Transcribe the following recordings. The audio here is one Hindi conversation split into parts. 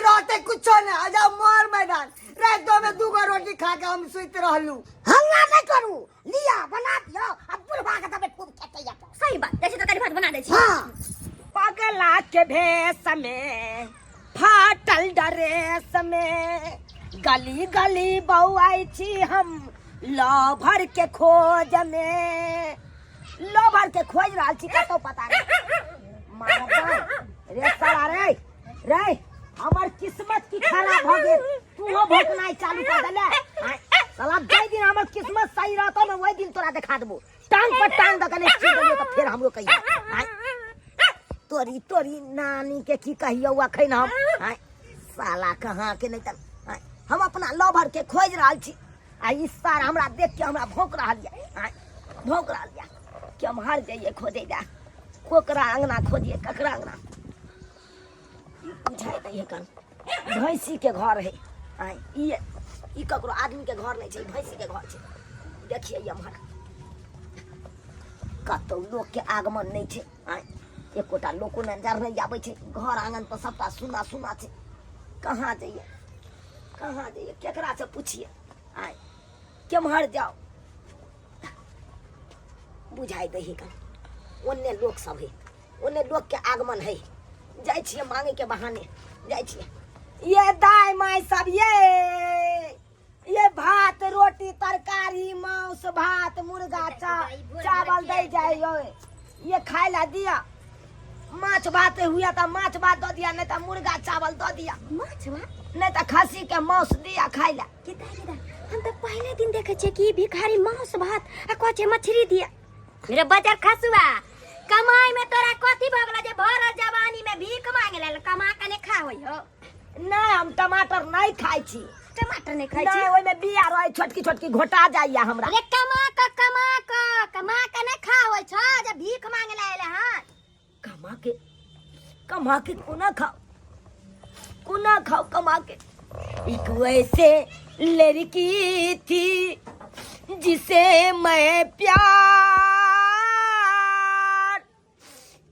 रहते कुछो ना आ जाओ मोर मैदान रातों में 2 गो रोटी खा के हम सुत रहलू। हल्ला नहीं करू, लिया बना दियो, अब बुढ़वा के तबे खूब खेते जाता। सही बात, जैसे तो करी भात बना दे छी। हाँ पगला के भेष में फाटल ड्रेस में गली गली बौआई छी हम लभर के खोज में। लभर के खोज रहल छी कतो पता नहीं रे साला रे रे हमर किस्मत की खराब हो गेल। तूहो भोकनाई चालू कर देले साला। जे दिन हमर किस्मत सही रहतो मैं वही दिन तोरा दिखा देबो। टांग पर टांग दकने छीन देबो तो फिर हमरो कहिया तोरी तोरी नानी के की कहियो अखन हम साला कहाँ के नहीं त हम अपना लवर के खोज रहल छी आ ई सारा हमरा देख के हमरा भौंक रहल या कि हम हार जाइए खोजे जा कोकरा अंगना खोजिए ककरा अंगना बुझाई दै कन भैंसी के घर है ई ककरो आदमी के घर नहीं छै भैंसी के घर छै। देखिए हमर कतौ लोग के आगमन नहीं छै एकोटा लोको नजर नहीं आबै छै। घर आंगन तो सबटा सुना सुना छै। कहाँ जाइए केकरा से पूछिए केम्हर जाओ बुझाई दही कन ओन्ने लोग सब है ओन्ने लोग के आगमन है। जाय छिए मांगे के बहाने जाय छिए ये दाई माई सब ये भात रोटी तरकारी मांस भात मुर्गा चावल दे जाए ये खाए ला दिया। माछ भात हुआ तो माछ भात दो दिया नहीं तो मुर्गा चावल दो दिया। माछ भात नहीं तो खस्सी के मांस दिया खाए ला। हम तो पहले दिन देखे छे कि भिखारी मांस भात आ कोचे मछली दिया। मेरे बजर खसुआ कमाई में तोरा कथी भगला जे भर जवानी में भीख मांगे ले कमा के ने खा होई हो। नहीं हम टमाटर नहीं खाई छी। टमाटर नहीं खाई छी नहीं ओय में बिया रहे छोटकी छोटकी घोटा जाइया हमरा। अरे कमा के ने खा होई छ जे भीख मांगे ले आइले हां। कमा के कोना खाओ कमा के। एक वैसे लड़की थी जिसे मैं प्यार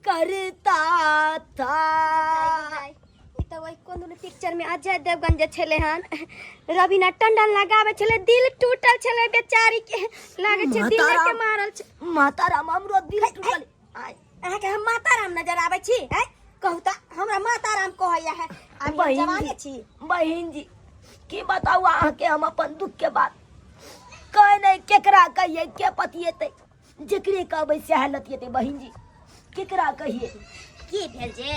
करता था। तो वही कोन पिक्चर में अजय देवगन जे छले हन रवीना टंडन लगावे छले दिल टूटल छले बेचारी के लागे छे दिल के मारल छे। माताराम हमरो दिल टूटल। अहाँ के हम माताराम नजर आवे छी है कहू त हमरा माताराम कहैया है। हम जवान छी बहिन जी की बताऊ अहाँ के हम अपन दुख के बात कह नहीं केकरा कहिए के पतिएते जेकरे कहबै से हालतिएते। बहिन जी केकरा कहिए की भेल जे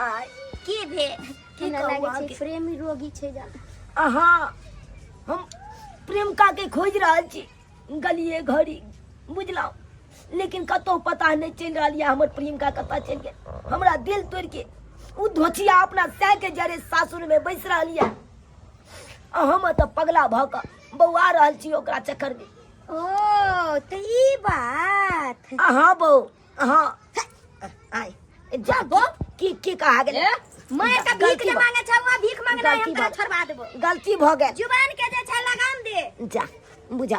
आय की भेल की ना लागे छे प्रेमी रोगी छे जान। हाँ हम प्रेमिका के खोज रहल छी गलिए घड़ी बुझलौ लेकिन कतो पता नहीं चल रहा है हमर प्रेमिका कता चल गए। हमरा दिल तोड़ के उ धोचिया अपना सह के जरे सासुर में बैस रहल है। हम तो पगला भ के बौआ रहल छी ओकरा चक्कर में। ओ तो ई बात हाँ बौ हाँ आय जा बौ की कहा गेल मैं का भीख जे मांगे छवा भीख मांगना हम तोरा छोड़वा देबो। गलती भ गेल जुबान के जे छै लगाम दे जा बुझा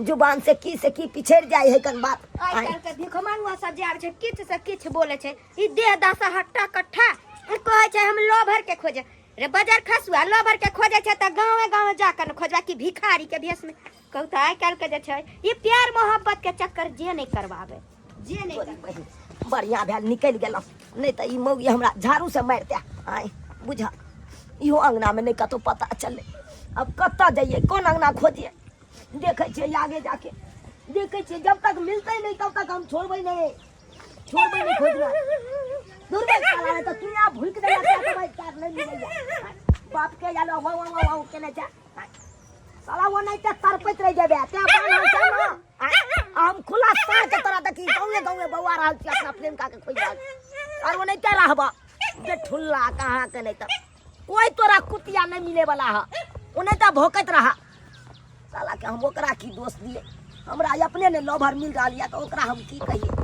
जुबान से की पिछड़ जाय है कन बात। आइ काल के भीख मांगवा सब जे आबै छै किछ से किछ बोले छै ई देह दासा हट्टा कट्ठा कहै छै हम लोभर के खोजे रे बजार खसुआ लोभर के खोजे छै त गांवे जाकर खोजवा की भिखारी के भेष में कहू त आइ काल के जे छै ई प्यार मोहब्बत के चक्कर जे नहीं करवावे जे नहीं बढ़िया भेल निकल गेल नहीं तो ई मौगी हमरा झाड़ू से मारते आय बुझा इहो अंगना में नहीं कतो पता चले। अब कत्ता जाइए कौन अंगना खोजिए देखे छे आगे जाके देखे छे जब तक मिलते नहीं तब तक हम छोड़बे नहीं खोजना दूर में चला है तो तू यहाँ भूख दे जाता है भाई कार नहीं मिलेगा बाप के जालो वाओ केने जा साला वो नहीं त तरपत रह जाबे ते बान हो छ ना हम खुला सार के तरह देखी गांवे बौआ रहल छी अपना प्रेम का के खोज रहल और वो नहीं त रहबा जे ठुल्ला कहां के नहीं त कोई तोरा कुतिया नहीं मिले वाला है वो नहीं त भोकत रहा साला के हम ओकरा की दोष दिए हमरा अपने ने लोभर मिल रहा तो ओकरा हम की कहिए।